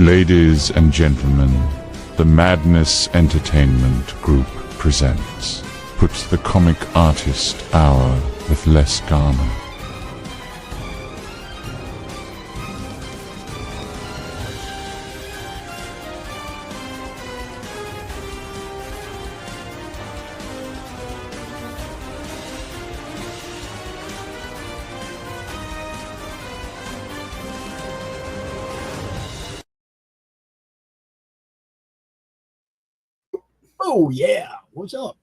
Ladies and gentlemen, the Madness Entertainment Group presents Puts the Comic Artist Hour with Les Garner. Oh yeah, what's up?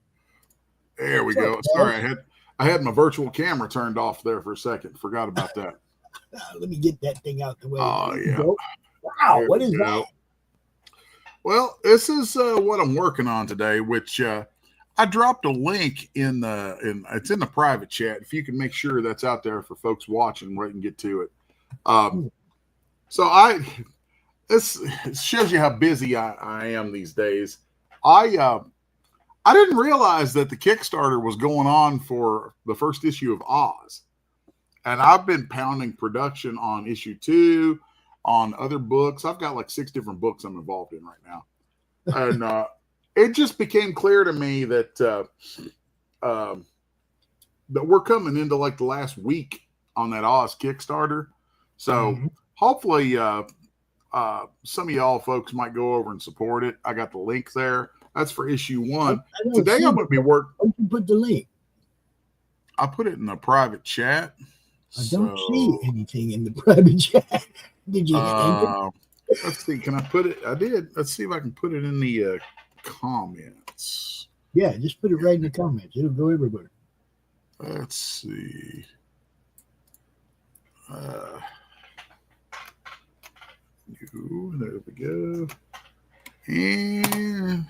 There we go. Sorry, I had my virtual camera turned off there for a second. Forgot about that. Let me get that thing out the way. Oh yeah. Wow, what is that? Well, this is what I'm working on today, which I dropped a link in it's in the private chat. If you can make sure that's out there for folks watching where I can get to it. So this shows you how busy I am these days. I didn't realize that the Kickstarter was going on for the first issue of Oz. And I've been pounding production on issue 2, on other books. I've got like 6 different books I'm involved in right now. And it just became clear to me that that we're coming into like the last week on that Oz Kickstarter. So hopefully some of y'all folks might go over and support it. I got the link there. That's for issue 1. Today I'm going to be working. Where'd you put the link? I put it in the private chat. I don't see anything in the private chat. Did you? Let's see. Can I put it? I did. Let's see if I can put it in the comments. Yeah, just put it right in the comments. It'll go everywhere. Let's see. There we go. And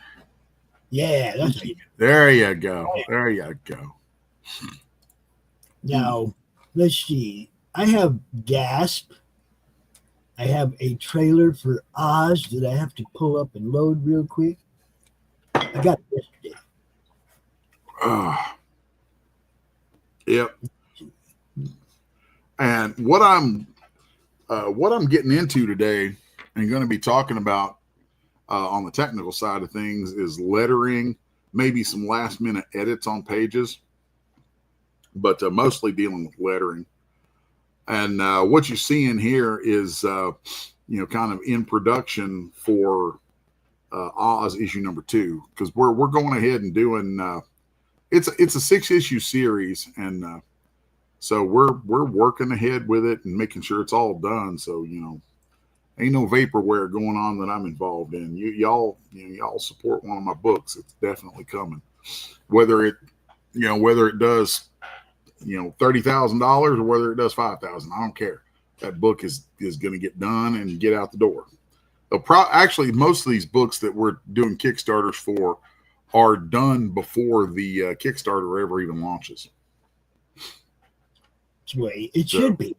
yeah, that's it. There you go. There you go. Now, let's see. I have Gasp. I have a trailer for Oz that I have to pull up and load real quick. I got it yesterday. Yep. And what I'm getting into today and going to be talking about on the technical side of things is lettering, maybe some last minute edits on pages, but mostly dealing with lettering. And what you see in here is, kind of in production for Oz issue number 2, because we're going ahead and doing, it's a 6-issue series. And so we're working ahead with it and making sure it's all done. So, ain't no vaporware going on that I'm involved in. Y'all support one of my books. It's definitely coming. Whether it does, $30,000 or whether it does $5,000, I don't care. That book is going to get done and get out the door. Actually, most of these books that we're doing Kickstarters for are done before the Kickstarter ever even launches. That's the way it should be.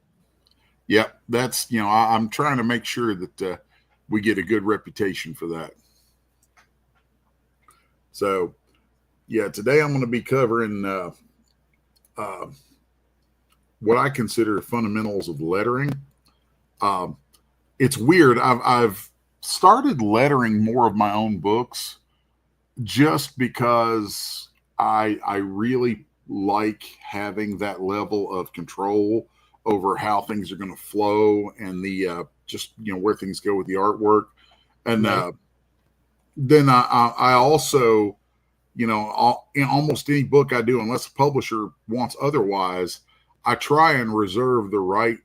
Yep, that's, I'm trying to make sure that we get a good reputation for that. So, yeah, today I'm going to be covering what I consider fundamentals of lettering. It's weird. I've started lettering more of my own books just because I really like having that level of control over how things are going to flow and the just where things go with the artwork. And then I also in almost any book I do, unless a publisher wants otherwise, I try and reserve the right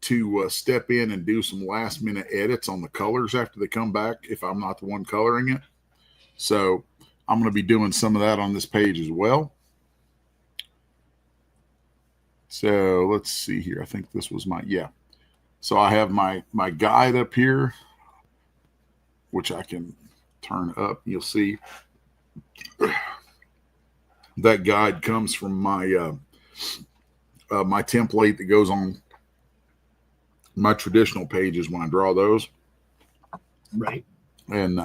to step in and do some last minute edits on the colors after they come back if I'm not the one coloring it. So I'm going to be doing some of that on this page as well. So let's see here. I think this was so I have my guide up here, which I can turn up. You'll see that guide comes from my my template that goes on my traditional pages when I draw those. Right. And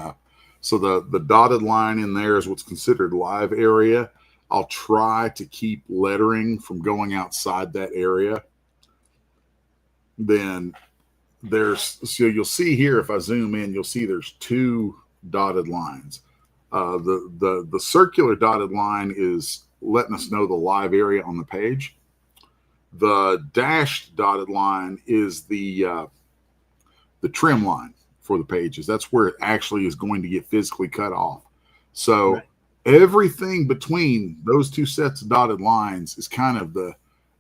so the dotted line in there is what's considered live area. I'll try to keep lettering from going outside that area. Then so you'll see here, if I zoom in, you'll see there's two dotted lines. The circular dotted line is letting us know the live area on the page. The dashed dotted line is the trim line for the pages. That's where it actually is going to get physically cut off. So Right. everything between those two sets of dotted lines is kind of the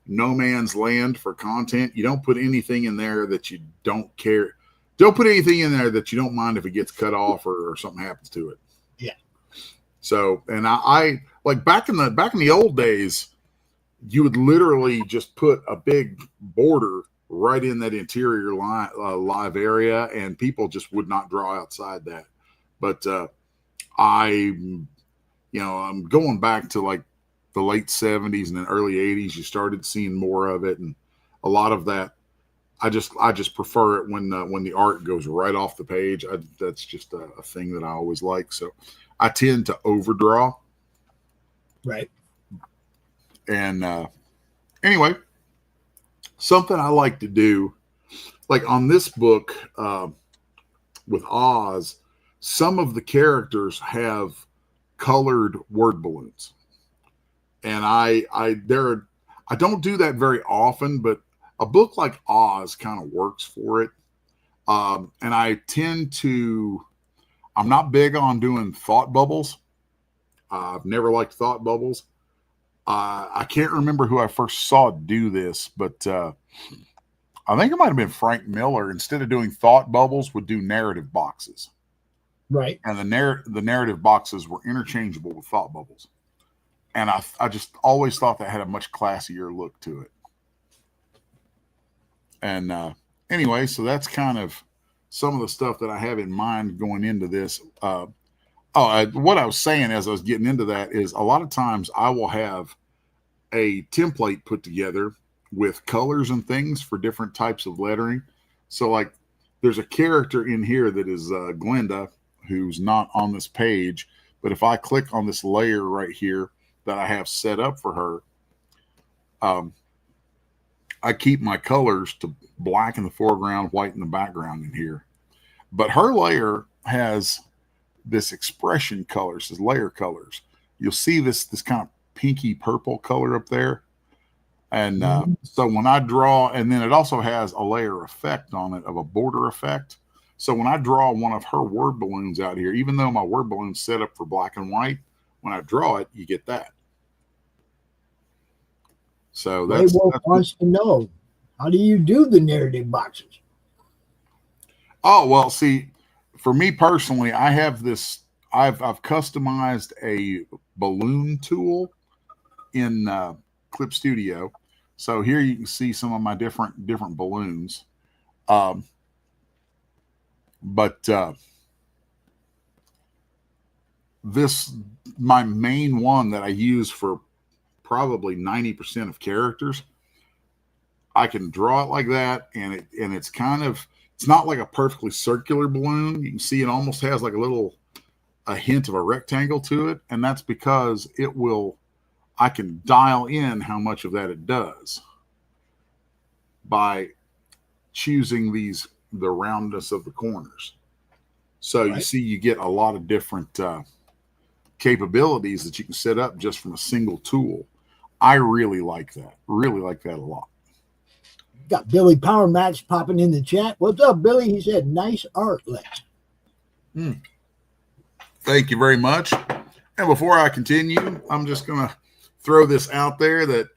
no man's land for content. You don't put anything in there that you don't care. Don't put anything in there that you don't mind if it gets cut off or something happens to it. Yeah. So, and I like back in the old days, you would literally just put a big border right in that interior line, live area, and people just would not draw outside that. But I'm going back to like the late 70s and then early 80s. You started seeing more of it, and a lot of that. I just prefer it when the art goes right off the page. That's just a thing that I always like. So I tend to overdraw. Right. And anyway, something I like to do, like on this book with Oz, some of the characters have colored word balloons, and I don't do that very often, but a book like Oz kind of works for it. And I tend to, I'm not big on doing thought bubbles. I've never liked thought bubbles. I can't remember who I first saw do this, but I think it might have been Frank Miller. Instead of doing thought bubbles, would do narrative boxes. Right. And the narrative boxes were interchangeable with thought bubbles. And I just always thought that had a much classier look to it. And anyway, so that's kind of some of the stuff that I have in mind going into this. What I was saying as I was getting into that is a lot of times I will have a template put together with colors and things for different types of lettering. So like there's a character in here that is Glenda, who's not on this page, but if I click on this layer right here that I have set up for her, I keep my colors to black in the foreground, white in the background in here. But her layer has this expression colors, this layer colors. You'll see this kind of pinky purple color up there. And so when I draw, and then it also has a layer effect on it of a border effect. So when I draw one of her word balloons out here, even though my word balloon's set up for black and white, when I draw it, you get that. So that's wants to know, how do you do the narrative boxes? Oh, well, see, for me personally, I have this, I've customized a balloon tool in Clip Studio. So here you can see some of my different balloons. This, my main one that I use for probably 90% of characters, I can draw it like that, and it's kind of, it's not like a perfectly circular balloon. You can see it almost has like a hint of a rectangle to it, and that's because I can dial in how much of that it does by choosing the roundness of the corners. So you see, you get a lot of different capabilities that you can set up just from a single tool. I really like that. Really like that a lot. Got Billy Power Max popping in the chat. What's up, Billy? He said, nice art, Lex. Thank you very much. And before I continue, I'm just going to throw this out there that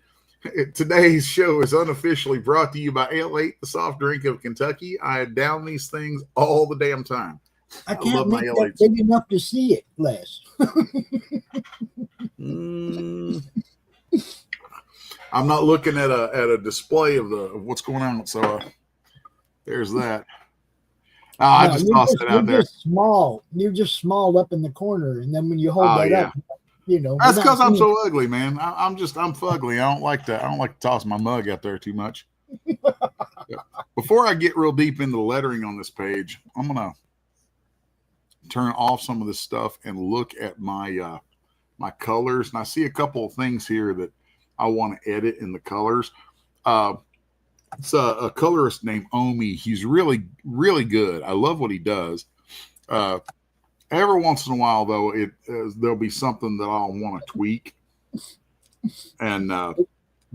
today's show is unofficially brought to you by Ale 8, the soft drink of Kentucky. I down these things all the damn time. I can't make that big enough to see it, Les. I'm not looking at a display of what's going on. So there's that. I just tossed it out there. You're just small up in the corner, and then when you hold that up, you know. That's because I'm so ugly, man. I'm fugly. I don't like to toss my mug out there too much. Before I get real deep into the lettering on this page, I'm gonna turn off some of this stuff and look at my my colors. And I see a couple of things here that I want to edit in the colors. It's a colorist named Omi. He's really, really good. I love what he does. Every once in a while, though, there'll be something that I'll want to tweak. And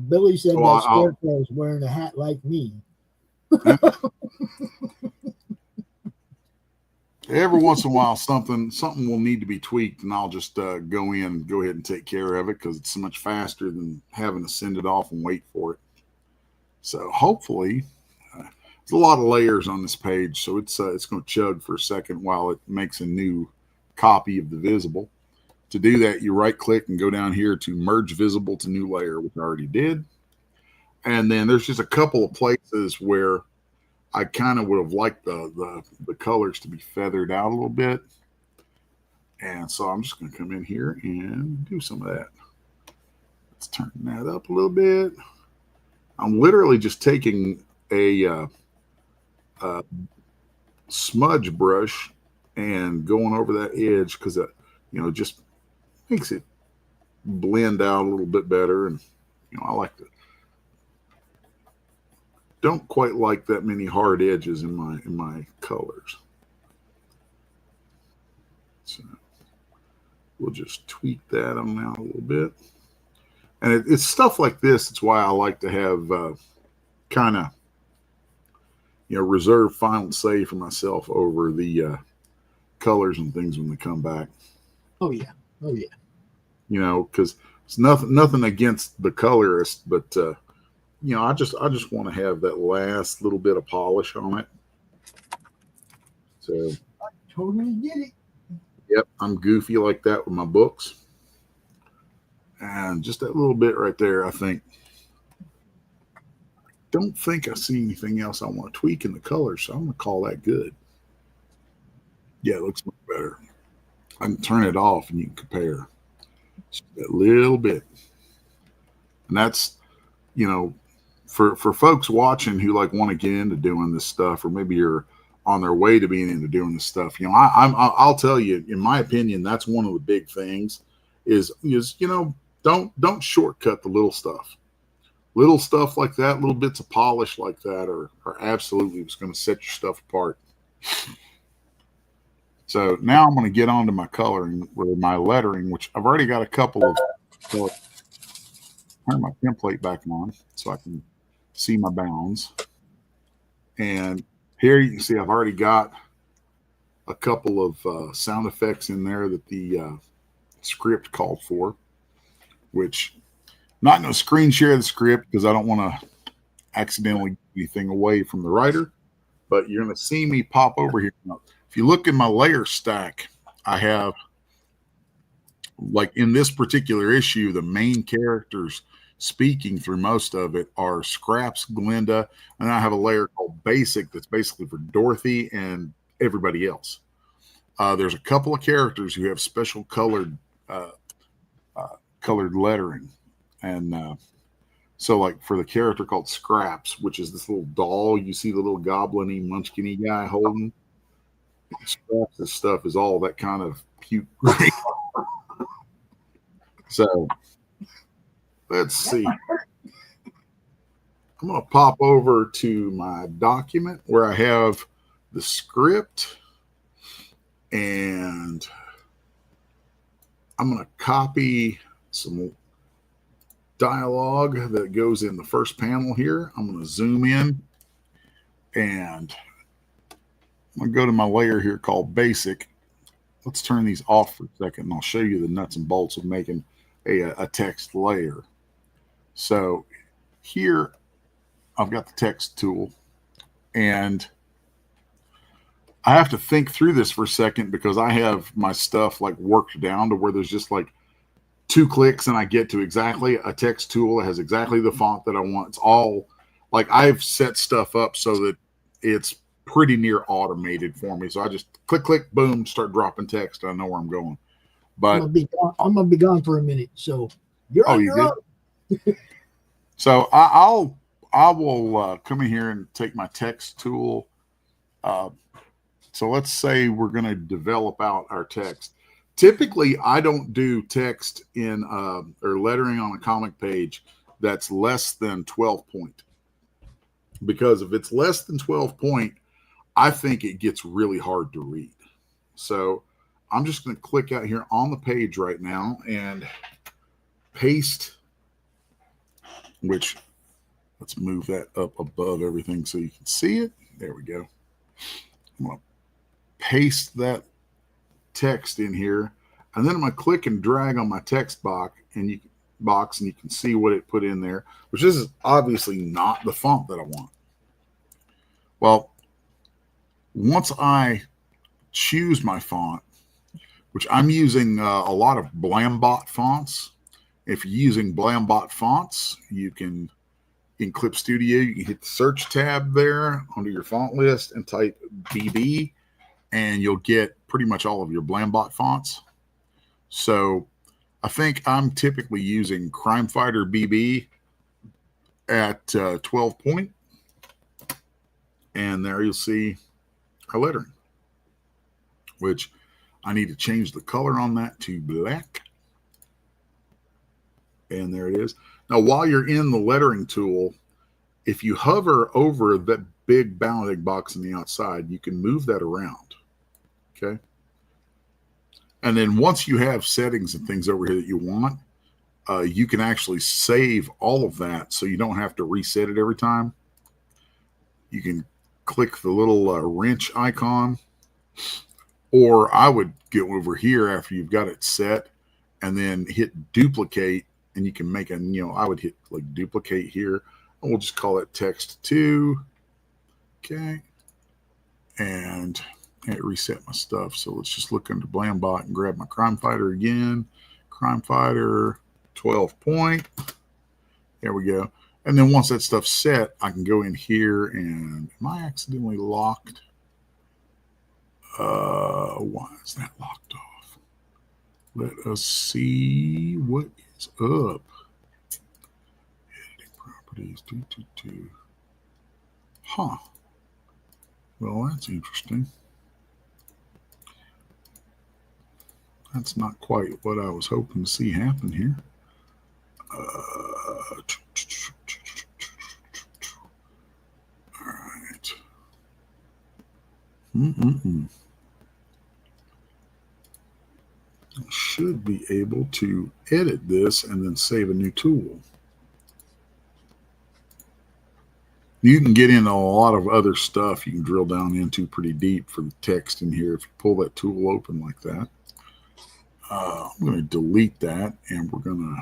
Billy said so that Scarecrow is wearing a hat like me. Every once in a while, something will need to be tweaked, and I'll just go in and go ahead and take care of it because it's so much faster than having to send it off and wait for it. So hopefully, there's a lot of layers on this page, so it's going to chug for a second while it makes a new copy of the visible. To do that, you right-click and go down here to Merge Visible to New Layer, which I already did. And then there's just a couple of places where I kind of would have liked the colors to be feathered out a little bit. And so I'm just going to come in here and do some of that. Let's turn that up a little bit. I'm literally just taking a smudge brush and going over that edge because it, just makes it blend out a little bit better. And, I like to. Don't quite like that many hard edges in my colors. So we'll just tweak that on out a little bit. And it's stuff like this. It's why I like to have kind of, reserve final say for myself over the colors and things when they come back. Oh yeah. Oh yeah. Because it's nothing against the colorist, but I just want to have that last little bit of polish on it. So I totally get it. Yep, I'm goofy like that with my books. And just that little bit right there, I think. Don't think I see anything else I want to tweak in the colors, so I'm going to call that good. Yeah, it looks much better. I can turn it off and you can compare. Just that little bit. And that's, for folks watching who want to get into doing this stuff, or maybe you're on their way to being into doing this stuff, I'll tell you, in my opinion, that's one of the big things is don't shortcut the little stuff. Little stuff like that, little bits of polish like that are absolutely what's going to set your stuff apart. So now I'm going to get on to my coloring or my lettering, which I've already got a couple of. So turn my template back on so I can see my bounds. And here you can see I've already got a couple of sound effects in there that the script called for, which I'm not going to screen share the script because I don't want to accidentally give anything away from the writer, but you're going to see me pop over here. Now, if you look in my layer stack, I have, in this particular issue, the main characters speaking through most of it are Scraps, Glinda, and I have a layer called Basic that's basically for Dorothy and everybody else. There's a couple of characters who have special colored lettering. And so for the character called Scraps, which is this little doll, you see the little goblin-y, munchkin-y guy holding. Scraps' stuff is all that kind of cute. So let's see. I'm going to pop over to my document where I have the script, and I'm going to copy some dialogue that goes in the first panel here. I'm going to zoom in, and I'm going to go to my layer here called Basic. Let's turn these off for a second, and I'll show you the nuts and bolts of making a text layer. So here I've got the text tool, and I have to think through this for a second because I have my stuff worked down to where there's just 2 clicks and I get to exactly a text tool that has exactly the font that I want. It's all I've set stuff up so that it's pretty near automated for me. So I just click, click, boom, start dropping text. I know where I'm going. But I'm gonna be gone for a minute. So you're on your own. So I will come in here and take my text tool. So let's say we're going to develop out our text. Typically, I don't do text in or lettering on a comic page that's less than 12 point. because if it's less than 12 point, I think it gets really hard to read. So I'm just going to click out here on the page right now and paste, which let's move that up above everything so you can see it. There we go. I'm going to paste that text in here, and then I'm going to click and drag on my text box, and you can see what it put in there, which this is obviously not the font that I want. Well, once I choose my font, which I'm using a lot of Blambot fonts. If you're using Blambot fonts, you can, in Clip Studio, you can hit the search tab there under your font list and type BB, and you'll get pretty much all of your Blambot fonts. So I think I'm typically using Crime Fighter BB at 12 point. And there you'll see our lettering, which I need to change the color on that to black. And there it is. Now, while you're in the lettering tool, if you hover over that big bounding box on the outside, you can move that around. Okay. And then once you have settings and things over here that you want, you can actually save all of that so you don't have to reset it every time. You can click the little wrench icon, or I would go over here after you've got it set and then hit duplicate, and you can make a, I would hit like duplicate here, and we'll just call it text 2. Okay. And it reset my stuff. So let's just look under Blambot and grab my Crime Fighter again. Crime Fighter 12 point. There we go. And then once that stuff's set, I can go in here and, am I accidentally locked? Why is that locked off? Let us see what is up. Editing properties. Huh. Well, that's interesting. That's not quite what I was hoping to see happen here. All right. I should be able to edit this and then save a new tool. You can get into a lot of other stuff you can drill down into pretty deep for the text in here if you pull that tool open like that. I'm going to delete that, and we're going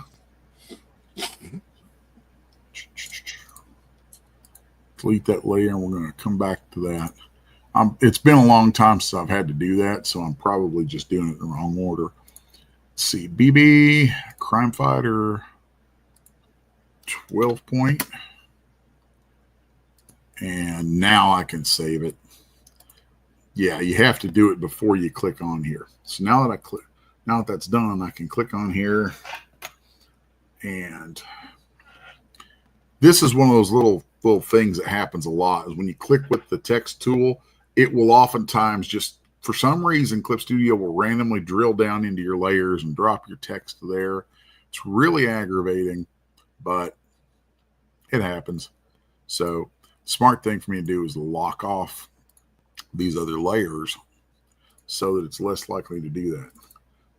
to delete that layer, and we're going to come back to that. It's been a long time since I've had to do that, so I'm probably just doing it in the wrong order. Let's see, BB, Crime Fighter, 12 point. And now I can save it. Yeah, you have to do it before you click on here. So now that that's done, I can click on here. And this is one of those little things that happens a lot, is when you click with the text tool, it will oftentimes just, for some reason, Clip Studio will randomly drill down into your layers and drop your text there. It's really aggravating, but it happens. So smart thing for me to do is lock off these other layers so that it's less likely to do that.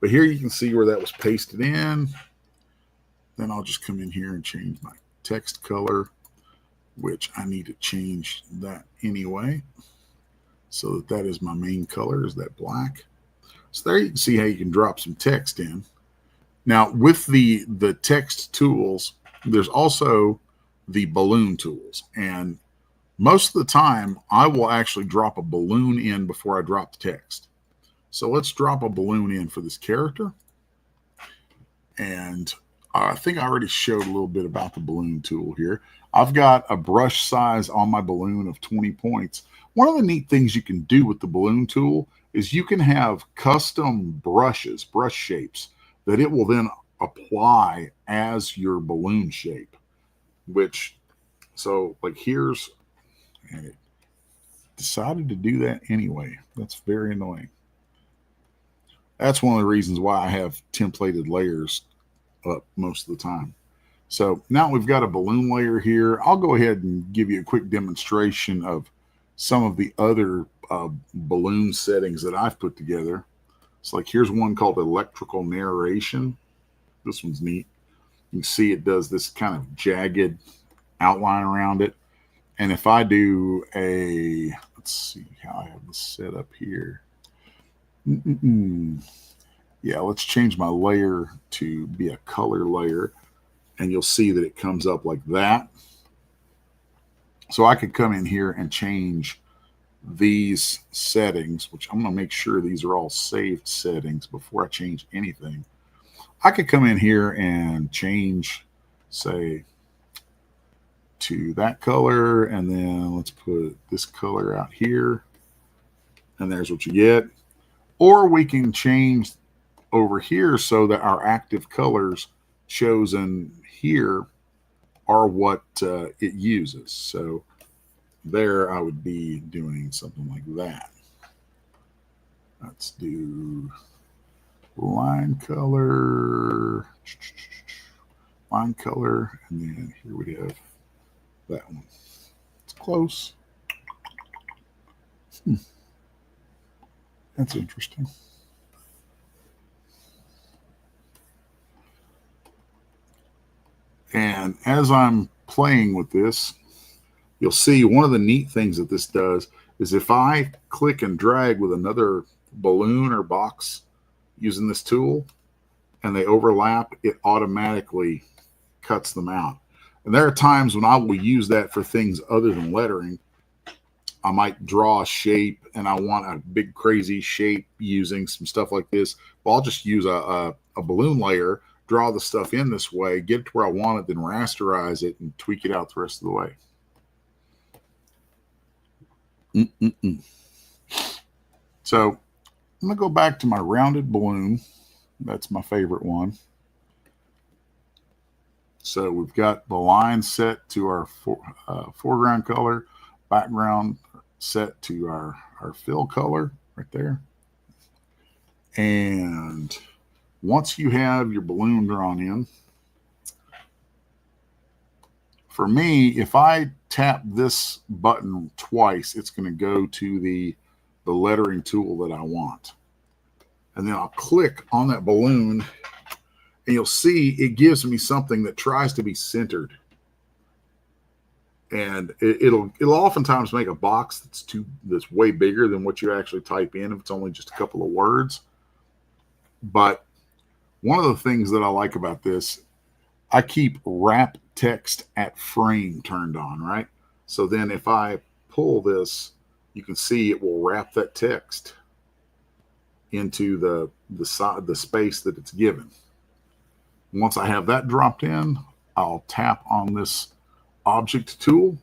But here you can see where that was pasted in. Then I'll just come in here and change my text color, which I need to change that anyway, so that is my main color, is that black. So there you can see how you can drop some text in. Now with the text tools, there's also the balloon tools, and most of the time I will actually drop a balloon in before I drop the text. So let's drop a balloon in for this character. And I think I already showed a little bit about the balloon tool here. I've got a brush size on my balloon of 20 points. One of the neat things you can do with the balloon tool is you can have custom brushes, brush shapes, that it will then apply as your balloon shape, so like here's, and it decided to do that anyway. That's very annoying. That's one of the reasons why I have templated layers up most of the time. So now we've got a balloon layer here. I'll go ahead and give you a quick demonstration of some of the other balloon settings that I've put together. It's like here's one called electrical narration. This one's neat. You can see it does this kind of jagged outline around it. And if I do a, let's see how I have this set up here. Yeah, let's change my layer to be a color layer. And you'll see that it comes up like that. So I could come in here and change these settings, which I'm going to make sure these are all saved settings before I change anything. I could come in here and change, say, to that color, and then let's put this color out here, and there's what you get. Or we can change over here so that our active colors chosen here are what it uses. So there I would be doing something like that. Let's do line color, and then here we have that one. It's close. That's interesting. And as I'm playing with this, you'll see one of the neat things that this does is if I click and drag with another balloon or box using this tool and they overlap, it automatically cuts them out. And there are times when I will use that for things other than lettering. I might draw a shape and I want a big crazy shape using some stuff like this. Well, I'll just use a balloon layer, draw the stuff in this way, get it to where I want it, then rasterize it and tweak it out the rest of the way. So I'm going to go back to my rounded balloon. That's my favorite one. So we've got the line set to our foreground color, background set to our fill color right there. And once you have your balloon drawn in, for me, if I tap this button twice, it's going to go to the lettering tool that I want. And then I'll click on that balloon and you'll see it gives me something that tries to be centered. And it'll oftentimes make a box that's way bigger than what you actually type in if it's only just a couple of words. But one of the things that I like about this, I keep wrap text at frame turned on, right? So then if I pull this, you can see it will wrap that text into the space that it's given. Once I have that dropped in, I'll tap on this object tool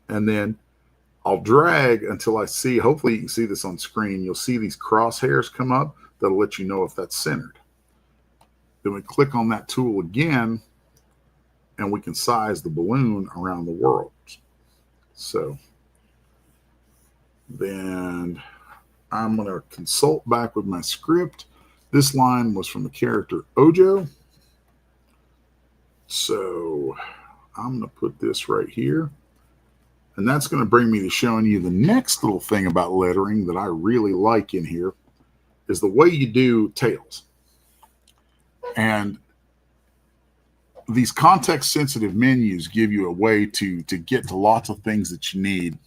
and then I'll drag until I see, hopefully you can see this on screen, you'll see these crosshairs come up that'll let you know if that's centered. Then we click on that tool again and we can size the balloon around the world. So then I'm going to consult back with my script. This line was from the character Ojo. So I'm going to put this right here. And that's going to bring me to showing you the next little thing about lettering that I really like in here is the way you do tails. And these context-sensitive menus give you a way to get to lots of things that you need.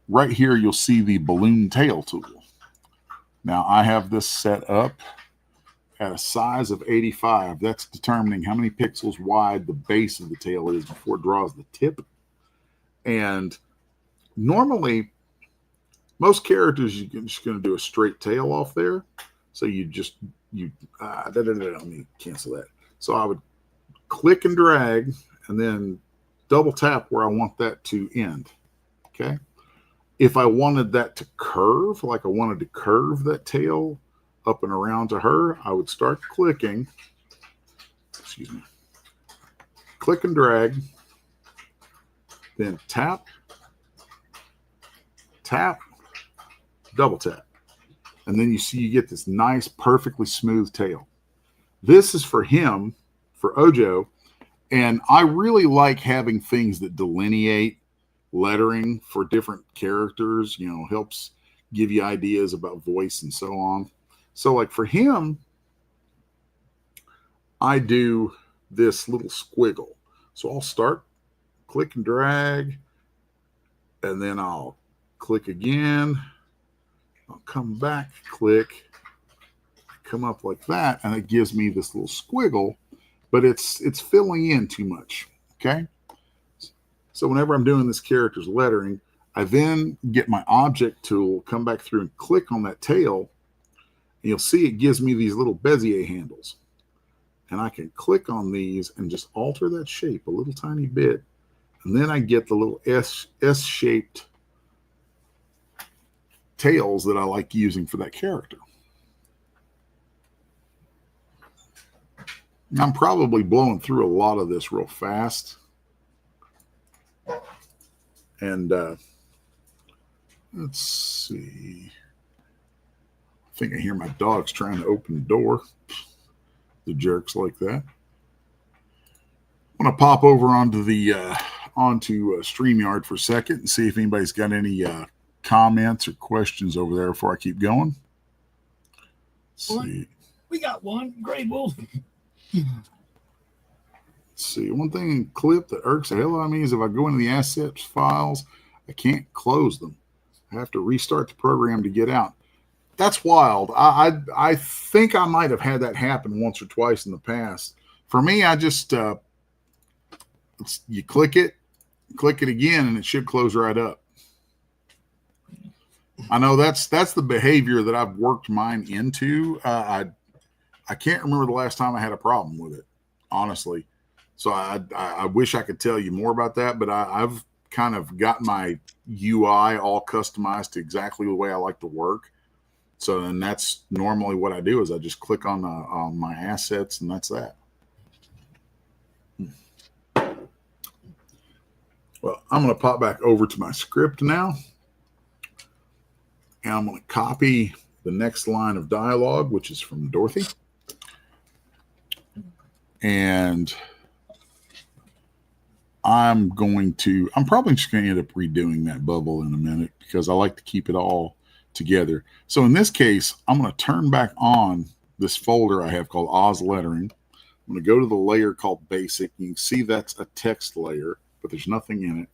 Right here, you'll see the balloon tail tool. Now, I have this set up at a size of 85. That's determining how many pixels wide the base of the tail is before it draws the tip. And normally, most characters, you're just going to do a straight tail off there. So let me cancel that. So I would click and drag and then double tap where I want that to end. Okay. If I wanted that to curve, like I wanted to curve that tail up and around to her, I would start clicking. Excuse me. Click and drag. Then tap, tap, double tap. And then you see you get this nice, perfectly smooth tail. This is for him for Ojo. And I really like having things that delineate lettering for different characters, you know, helps give you ideas about voice and so on. So like for him, I do this little squiggle. So I'll start, click and drag, and then I'll click again. I'll come back, click, come up like that, and it gives me this little squiggle, but it's filling in too much, okay? So whenever I'm doing this character's lettering, I then get my object tool, come back through and click on that tail, and you'll see it gives me these little Bezier handles. And I can click on these and just alter that shape a little tiny bit. And then I get the little S-shaped tails that I like using for that character. I'm probably blowing through a lot of this real fast. And let's see. I think I hear my dogs trying to open the door. The jerks like that. I want to pop over onto the StreamYard for a second and see if anybody's got any comments or questions over there before I keep going. Let's see. We got one. Gray Wolf. Let's see. One thing in Clip that irks the hell out of me is if I go into the assets files, I can't close them. I have to restart the program to get out. That's wild. I think I might have had that happen once or twice in the past. For me, I just you click it again, and it should close right up. I know that's the behavior that I've worked mine into. I can't remember the last time I had a problem with it, honestly. So I wish I could tell you more about that, but I've kind of got my UI all customized to exactly the way I like to work. So then that's normally what I do is I just click on my assets, and that's that. Well, I'm going to pop back over to my script now. And I'm going to copy the next line of dialogue, which is from Dorothy. And I'm probably just going to end up redoing that bubble in a minute because I like to keep it all together. So in this case, I'm going to turn back on this folder I have called Oz Lettering. I'm going to go to the layer called Basic. You can see that's a text layer, but there's nothing in it.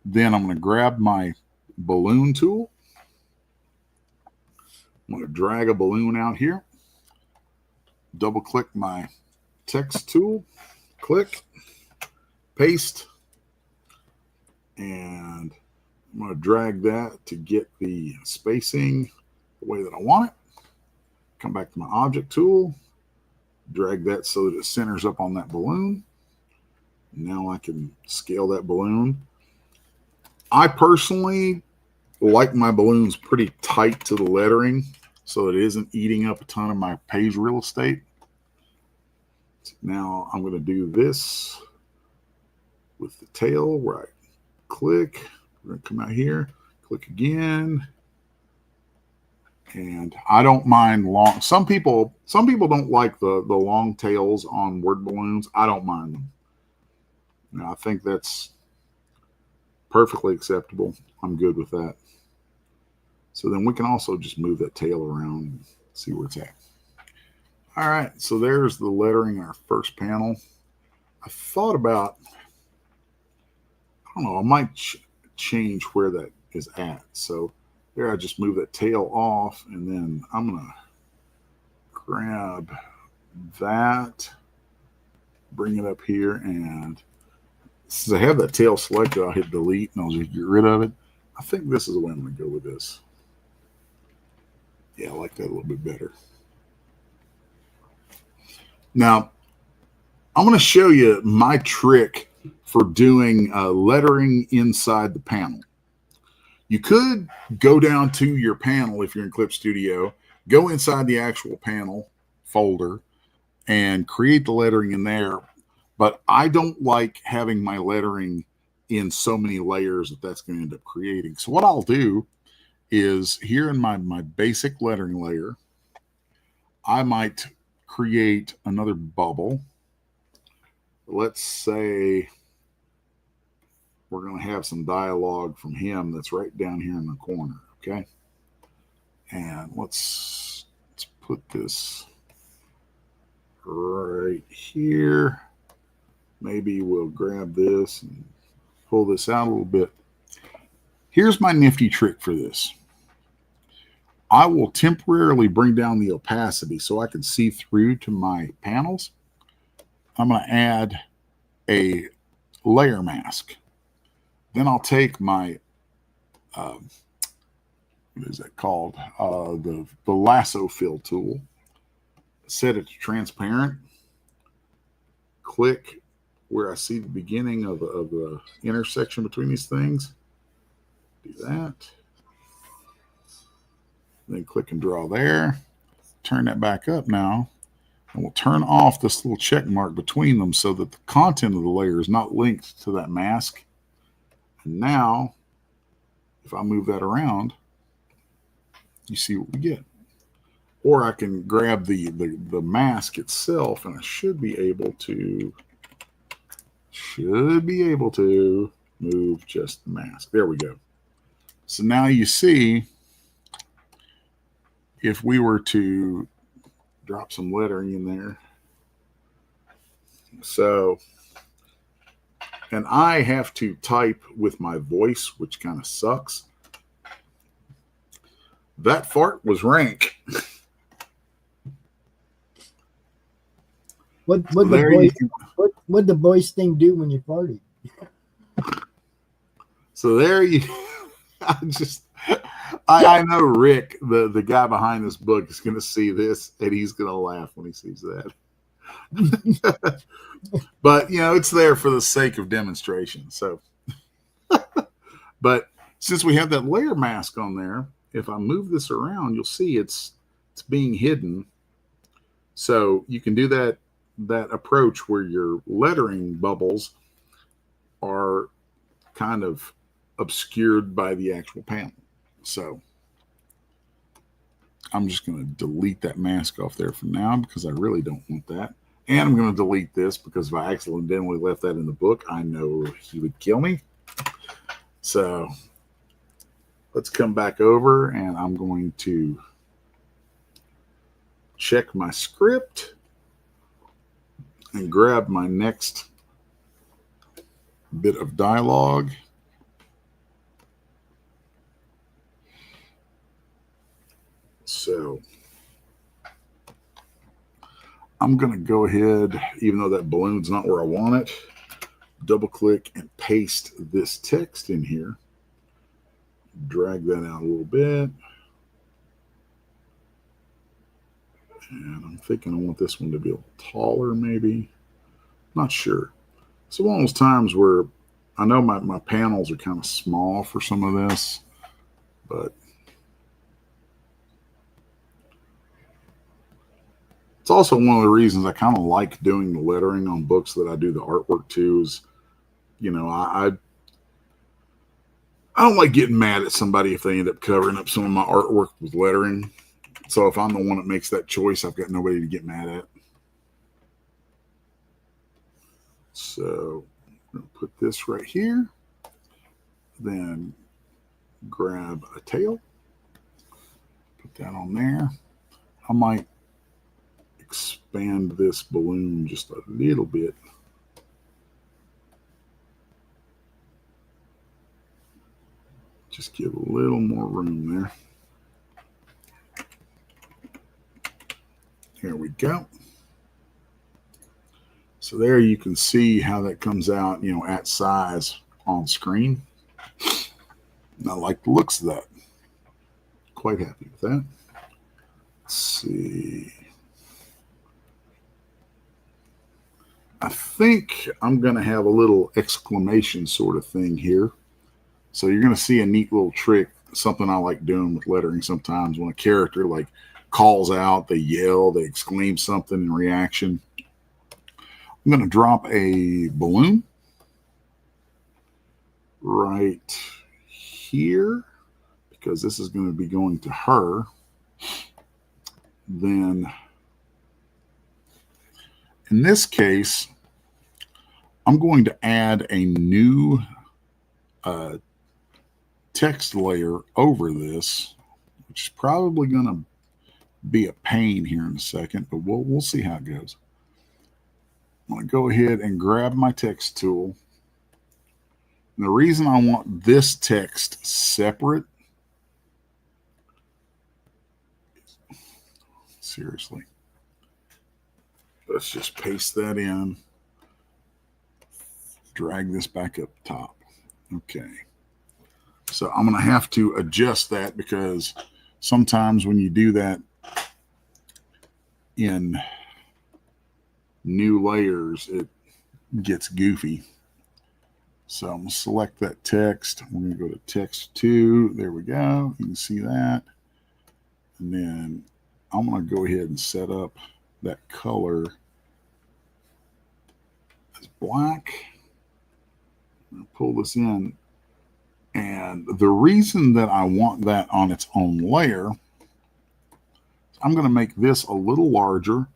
Then I'm going to grab my balloon tool. I'm going to drag a balloon out here. Double click my text tool. Click. Paste. And I'm going to drag that to get the spacing the way that I want it. Come back to my object tool. Drag that so that it centers up on that balloon. Now I can scale that balloon. I personally like my balloons pretty tight to the lettering so it isn't eating up a ton of my page real estate. Now I'm going to do this with the tail where I click. We're going to come out here, click again. And I don't mind long. Some people don't like the long tails on word balloons. I don't mind them. Now, I think that's perfectly acceptable. I'm good with that. So then we can also just move that tail around and see where it's at. All right, so there's the lettering in our first panel. I thought about, I don't know, I might change where that is at. So there, I just move that tail off, and then I'm going to grab that, bring it up here, and since I have that tail selected, I'll hit delete, and I'll just get rid of it. I think this is the way I'm going to go with this. Yeah, I like that a little bit better. Now, I'm going to show you my trick for doing lettering inside the panel. You could go down to your panel if you're in Clip Studio, go inside the actual panel folder and create the lettering in there. But I don't like having my lettering in so many layers that's going to end up creating. So what I'll do is here in my basic lettering layer, I might create another bubble. let's say we're going to have some dialogue from him that's right down here in the corner, okay? And let's put this right here. Maybe we'll grab this and pull this out a little bit. Here's my nifty trick for this. I will temporarily bring down the opacity so I can see through to my panels. I'm going to add a layer mask. Then I'll take my, what is that called? The lasso fill tool. Set it to transparent. Click where I see the beginning of the intersection between these things. Do that. Then click and draw there. Turn that back up now. And we'll turn off this little check mark between them so that the content of the layer is not linked to that mask. And now, if I move that around, you see what we get. Or I can grab the mask itself, and I should be able to move just the mask. There we go. So now you see, if we were to drop some lettering in there. So, and I have to type with my voice, which kind of sucks. That fart was rank. What the voice thing do when you party? So there you. I know Rick, the guy behind this book, is going to see this and he's going to laugh when he sees that. But you know, it's there for the sake of demonstration. So, but since we have that layer mask on there, if I move this around, you'll see it's being hidden. So you can do that approach where your lettering bubbles are kind of obscured by the actual panel. So I'm just going to delete that mask off there for now because I really don't want that. And I'm going to delete this because if I accidentally left that in the book, I know he would kill me. So let's come back over and I'm going to check my script and grab my next bit of dialogue. So I'm going to go ahead, even though that balloon's not where I want it, double click and paste this text in here. Drag that out a little bit. And I'm thinking I want this one to be a little taller, maybe. Not sure. It's one of those times where I know my panels are kind of small for some of this, but it's also one of the reasons I kind of like doing the lettering on books that I do the artwork to is, you know, I don't like getting mad at somebody if they end up covering up some of my artwork with lettering. So if I'm the one that makes that choice, I've got nobody to get mad at. So I'm going to put this right here. Then grab a tail. Put that on there. I might expand this balloon just a little bit. Just give a little more room there. Here we go. So there you can see how that comes out, you know, at size on screen. And I like the looks of that. Quite happy with that. Let's see. I think I'm going to have a little exclamation sort of thing here. So you're going to see a neat little trick, something I like doing with lettering sometimes when a character like calls out, they yell, they exclaim something in reaction. I'm going to drop a balloon right here because this is going to be going to her. Then in this case, I'm going to add a new text layer over this, which is probably going to be a pain here in a second, but we'll see how it goes. I'm going to go ahead and grab my text tool. And the reason I want this text separate, seriously, let's just paste that in, drag this back up top. Okay. So I'm going to have to adjust that because sometimes when you do that in new layers, it gets goofy. So I'm going to select that text. We're going to go to text 2. There we go. You can see that. And then I'm going to go ahead and set up that color as black. I'm going to pull this in. And the reason that I want that on its own layer, I'm going to make this a little larger.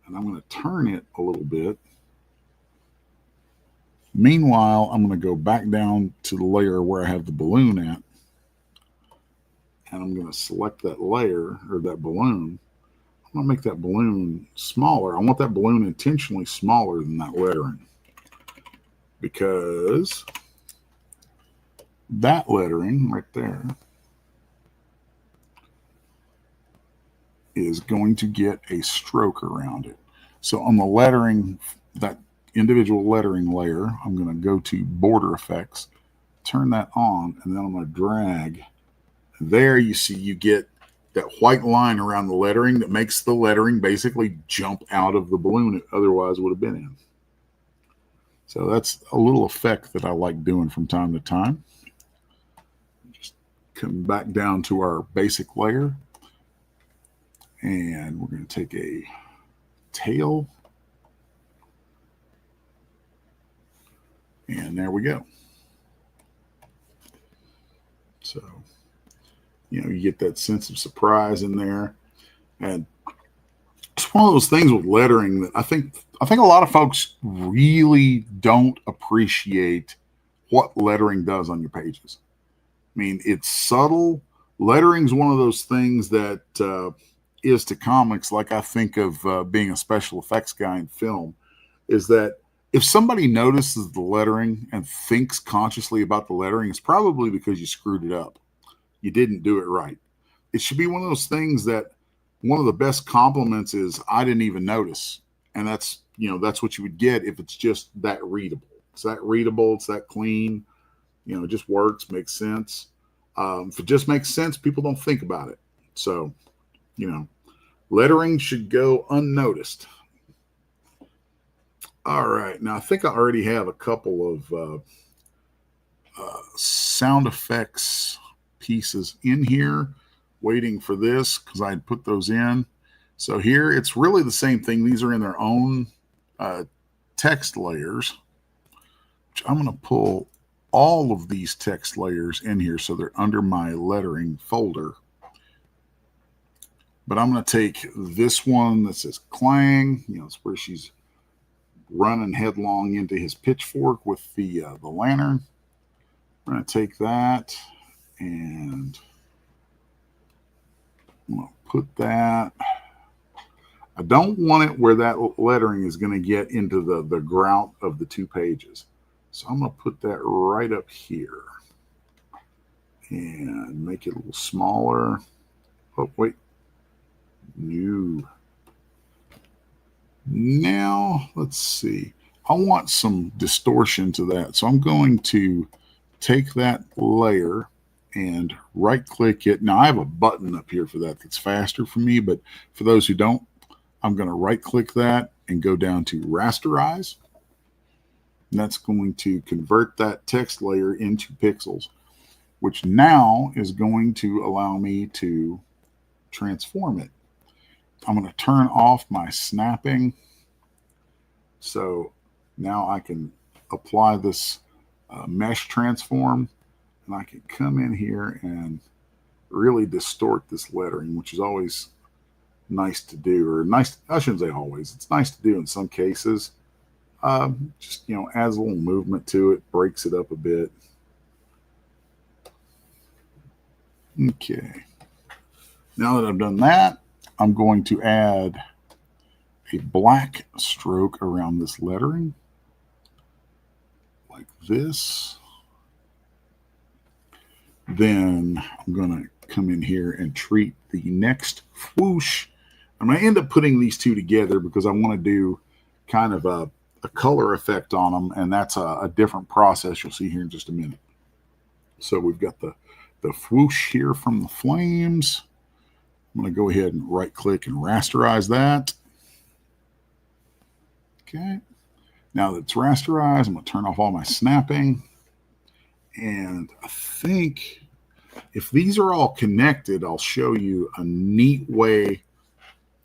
And I'm going to turn it a little bit. Meanwhile, I'm going to go back down to the layer where I have the balloon at. And I'm going to select that layer or that balloon. I'm going to make that balloon smaller. I want that balloon intentionally smaller than that lettering, because that lettering right there is going to get a stroke around it. So on the lettering, that individual lettering layer, I'm going to go to border effects, turn that on, and then I'm going to drag. There you see you get that white line around the lettering that makes the lettering basically jump out of the balloon it otherwise would have been in. So that's a little effect that I like doing from time to time. Just come back down to our basic layer, and we're going to take a tail. And there we go. So, you know, you get that sense of surprise in there. And it's one of those things with lettering that I think a lot of folks really don't appreciate what lettering does on your pages. I mean, it's subtle. Lettering is one of those things that is to comics, like I think of being a special effects guy in film, is that if somebody notices the lettering and thinks consciously about the lettering, it's probably because you screwed it up. You didn't do it right. It should be one of those things that one of the best compliments is, I didn't even notice. And that's, you know, that's what you would get if it's just that readable. It's that readable. It's that clean. You know, it just works, makes sense. If it just makes sense, people don't think about it. So, you know, lettering should go unnoticed. All right. Now, I think I already have a couple of sound effects pieces in here waiting for this because I had put those in. So here, it's really the same thing. These are in their own text layers, which I'm going to pull all of these text layers in here so they're under my lettering folder. But I'm going to take this one that says clang. You know, it's where she's running headlong into his pitchfork with the lantern. I'm going to take that and I'm going to put that. I don't want it where that lettering is going to get into the grout of the two pages. So I'm going to put that right up here and make it a little smaller. Oh, wait. New. Now, let's see. I want some distortion to that. So I'm going to take that layer and right-click it. Now, I have a button up here for that that's faster for me, but for those who don't, I'm going to right-click that and go down to rasterize. And that's going to convert that text layer into pixels, which now is going to allow me to transform it. I'm going to turn off my snapping. So now I can apply this mesh transform, and I can come in here and really distort this lettering, which is always nice to do, or nice. I shouldn't say always. It's nice to do in some cases. Just, adds a little movement to it, breaks it up a bit. Okay. Now that I've done that, I'm going to add a black stroke around this lettering, like this. Then I'm going to come in here and treat the next whoosh. I'm going to end up putting these two together because I want to do kind of a color effect on them, and that's a different process you'll see here in just a minute. So we've got the whoosh here from the flames. I'm going to go ahead and right click and rasterize that. Okay. Now that it's rasterized, I'm going to turn off all my snapping. And I think if these are all connected, I'll show you a neat way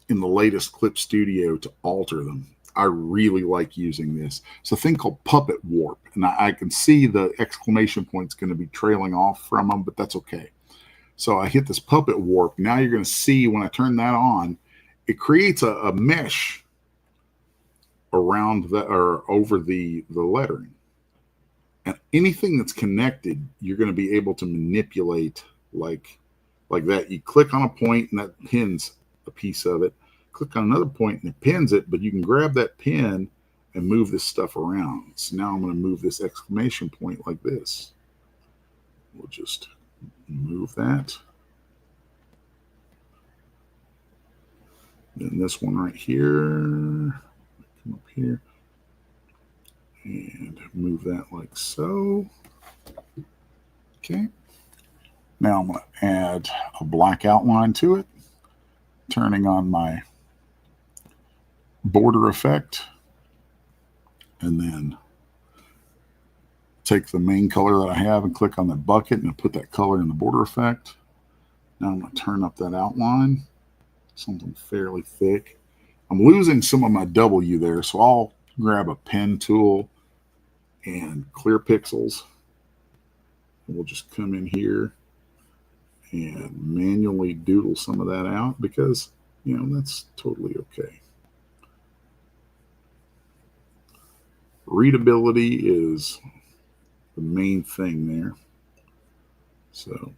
in the latest Clip Studio to alter them. I really like using this. It's a thing called Puppet Warp. And I can see the exclamation point's going to be trailing off from them, but that's okay. So I hit this Puppet Warp. Now you're going to see when I turn that on, it creates a mesh around or over the lettering. And anything that's connected, you're going to be able to manipulate like that. You click on a point and that pins a piece of it. Click on another point and it pins it, but you can grab that pin and move this stuff around. So now I'm going to move this exclamation point like this. We'll just move that. Then this one right here, come up here and move that like so. Okay. Now I'm going to add a black outline to it, turning on my border effect, and then take the main color that I have and click on the bucket and put that color in the border effect. Now I'm going to turn up that outline, something fairly thick. I'm losing some of my W there, so I'll grab a pen tool and clear pixels. We'll just come in here and manually doodle some of that out because, that's totally okay. Readability is the main thing there. So,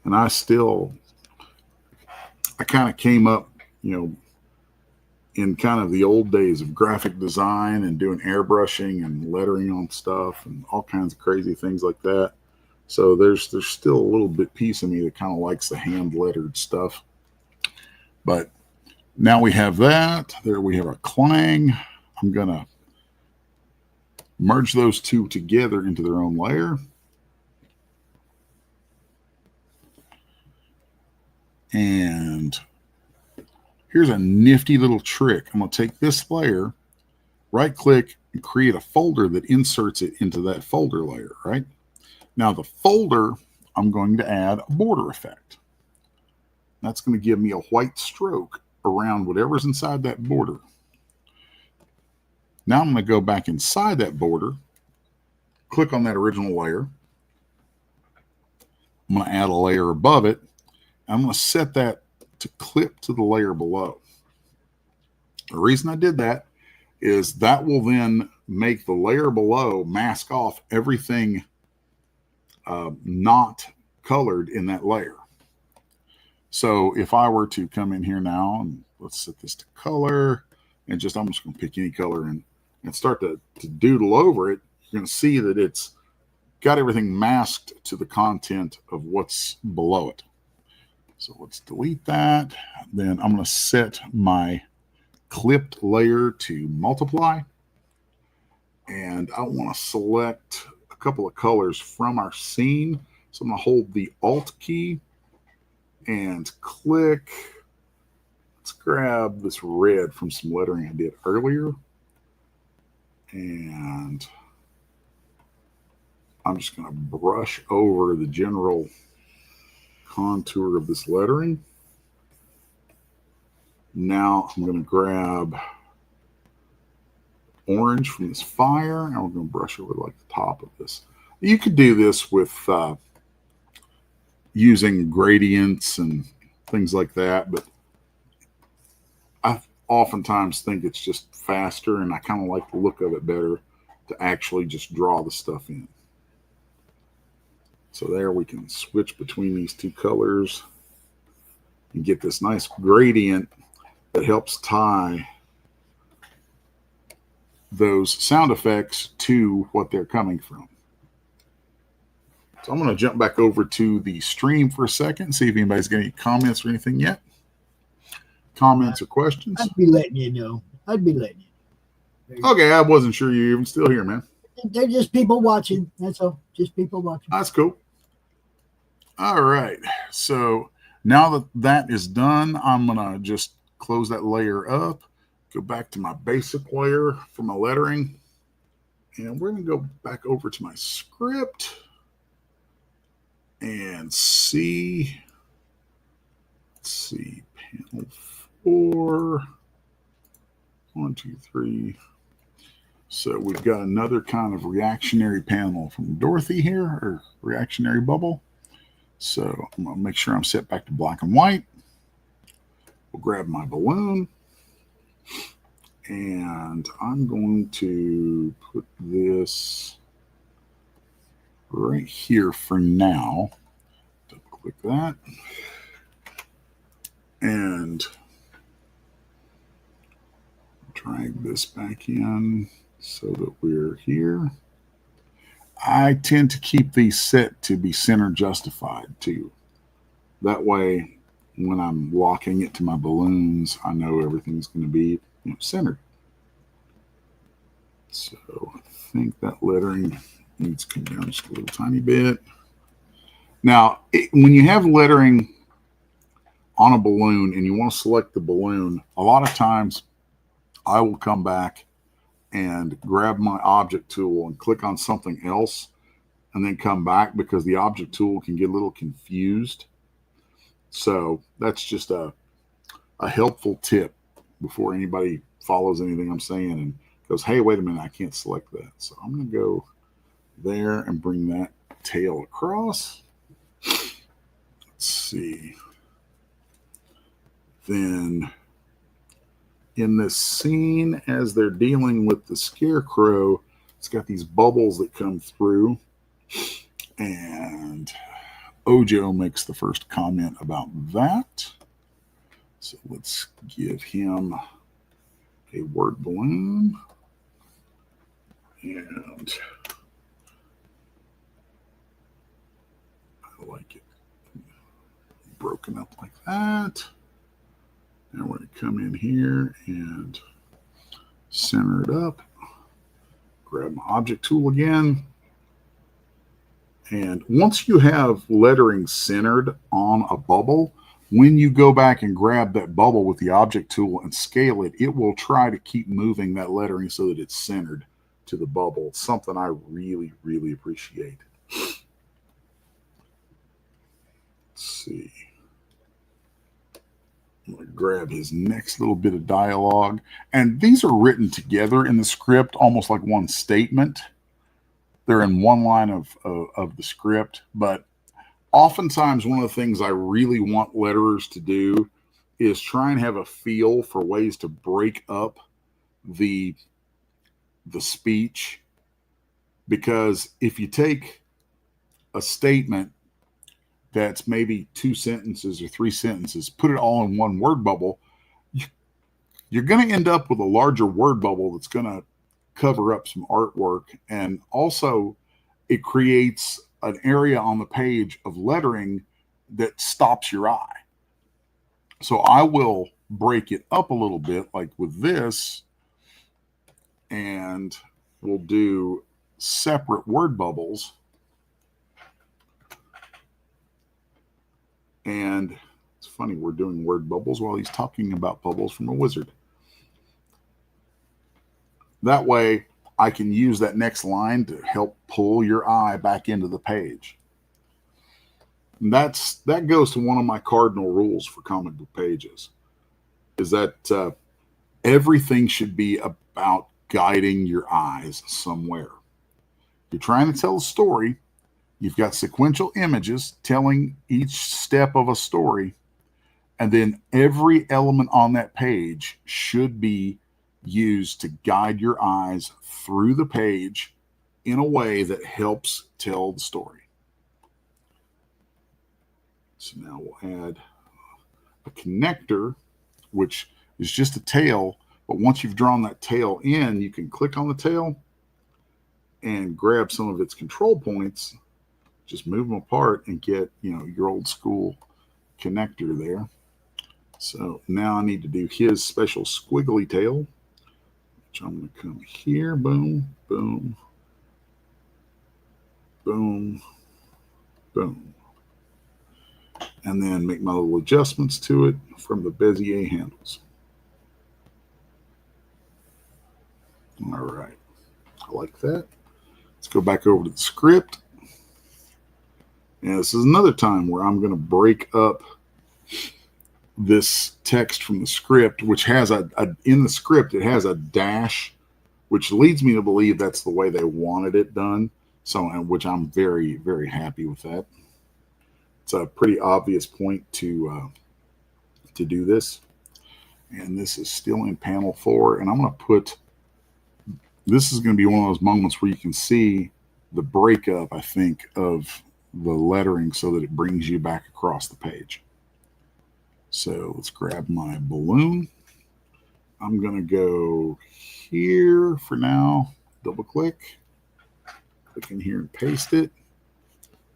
and I kind of came up, in kind of the old days of graphic design and doing airbrushing and lettering on stuff and all kinds of crazy things like that. So there's still a little bit piece of me that kind of likes the hand lettered stuff. But now we have that. There we have our clang. I'm going to merge those two together into their own layer. And here's a nifty little trick. I'm going to take this layer, right click, and create a folder that inserts it into that folder layer, right? Now the folder, I'm going to add a border effect. That's going to give me a white stroke around whatever's inside that border. Now I'm going to go back inside that border, click on that original layer. I'm going to add a layer above it. I'm going to set that to clip to the layer below. The reason I did that is that will then make the layer below mask off everything not colored in that layer. So if I were to come in here now and let's set this to color and I'm just going to pick any color and start to doodle over it, you're going to see that it's got everything masked to the content of what's below it. So let's delete that. Then I'm going to set my clipped layer to multiply. And I want to select a couple of colors from our scene. So I'm going to hold the Alt key and click. Let's grab this red from some lettering I did earlier. And I'm just going to brush over the general contour of this lettering. Now I'm going to grab orange from this fire and we're going to brush over like the top of this. You could do this with using gradients and things like that, but I've oftentimes think it's just faster, and I kind of like the look of it better to actually just draw the stuff in. So there we can switch between these two colors and get this nice gradient that helps tie those sound effects to what they're coming from. So I'm going to jump back over to the stream for a second and see if anybody's got any comments or anything yet. Comments or questions? I'd be letting you know. I'd be letting you know. Okay, I wasn't sure you're even still here, man. They're just people watching. That's all. Just people watching. That's cool. All right. So now that that is done, I'm going to just close that layer up, go back to my basic layer for my lettering, and we're going to go back over to my script and see. Let's see. Panel 4. 1, 2, 3. So we've got another kind of reactionary panel from Dorothy here, or reactionary bubble. So I'm going to make sure I'm set back to black and white. We'll grab my balloon, and I'm going to put this right here for now. Double click that. And drag this back in so that we're here. I tend to keep these set to be center justified too. That way, when I'm locking it to my balloons, I know everything's going to be centered. So I think that lettering needs to come down just a little tiny bit. Now, when you have lettering on a balloon and you want to select the balloon, a lot of times I will come back and grab my object tool and click on something else and then come back, because the object tool can get a little confused. So that's just a helpful tip before anybody follows anything I'm saying and goes, hey, wait a minute, I can't select that. So I'm going to go there and bring that tail across. Let's see. Then in this scene, as they're dealing with the scarecrow, it's got these bubbles that come through, and Ojo makes the first comment about that. So let's give him a word balloon, and I like it broken up like that. Now we're going to come in here and center it up. Grab my object tool again. And once you have lettering centered on a bubble, when you go back and grab that bubble with the object tool and scale it, it will try to keep moving that lettering so that it's centered to the bubble. It's something I really, really appreciate. Let's see. I'm going to grab his next little bit of dialogue. And these are written together in the script, almost like one statement. They're in one line of the script. But oftentimes, one of the things I really want letterers to do is try and have a feel for ways to break up the speech. Because if you take a statement that's maybe 2 sentences or 3 sentences, put it all in one word bubble, you're going to end up with a larger word bubble that's going to cover up some artwork. And also, it creates an area on the page of lettering that stops your eye. So I will break it up a little bit, like with this, and we'll do separate word bubbles. And it's funny, we're doing word bubbles while he's talking about bubbles from a wizard. That way, I can use that next line to help pull your eye back into the page. And that goes to one of my cardinal rules for comic book pages, is that everything should be about guiding your eyes somewhere. You're trying to tell a story. You've got sequential images telling each step of a story, And then every element on that page should be used to guide your eyes through the page in a way that helps tell the story. So now we'll add a connector, which is just a tail. But once you've drawn that tail in, you can click on the tail and grab some of its control points, just move them apart and get, your old school connector there. So now I need to do his special squiggly tail, which I'm going to come here, boom, boom, boom, boom. And then make my little adjustments to it from the Bezier handles. All right, I like that. Let's go back over to the script. And this is another time where I'm going to break up this text from the script, which has in the script, it has a dash, which leads me to believe that's the way they wanted it done. So, which I'm very, very happy with that. It's a pretty obvious point to do this. And this is still in panel 4. And I'm going to put, this is going to be one of those moments where you can see the breakup, I think, of the lettering so that it brings you back across the page. So let's grab my balloon. I'm going to go here for now, double click, click in here and paste it,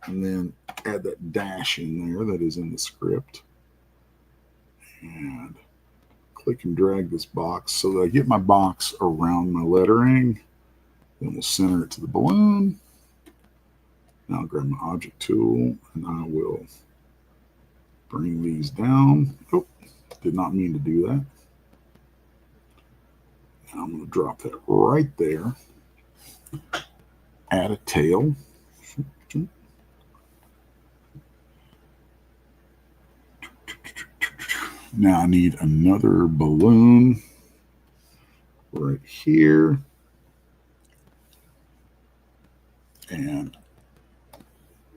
and then add that dash in there that is in the script. And click and drag this box so that I get my box around my lettering. Then we'll center it to the balloon. Now I'll grab my object tool and I will bring these down. Oh, did not mean to do that. And I'm going to drop that right there. Add a tail. Now I need another balloon right here. And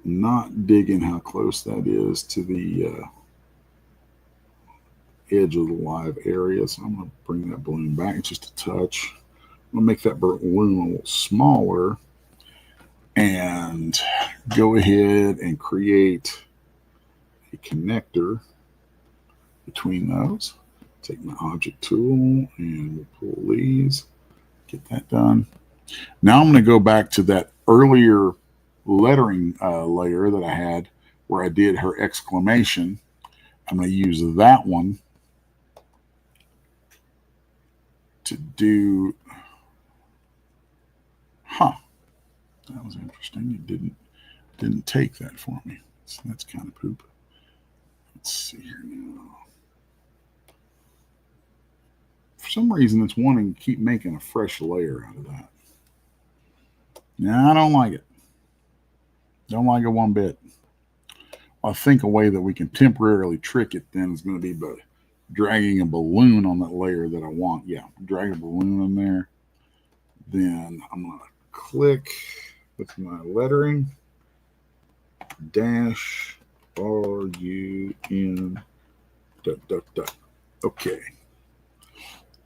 not digging how close that is to the edge of the live area. So I'm going to bring that balloon back just a touch. I'm going to make that balloon a little smaller and go ahead and create a connector between those. Take my object tool and we'll pull these, get that done. Now I'm going to go back to that earlier lettering layer that I had where I did her exclamation. I'm going to use that one to do, that was interesting. It didn't take that for me. So that's kind of poop. Let's see here now. For some reason, it's wanting to keep making a fresh layer out of that. Now, I don't like it. Don't like it one bit. I think a way that we can temporarily trick it then is going to be by dragging a balloon on that layer that I want. Yeah, drag a balloon in there. Then I'm going to click with my lettering. Dash R-U-N ... Okay.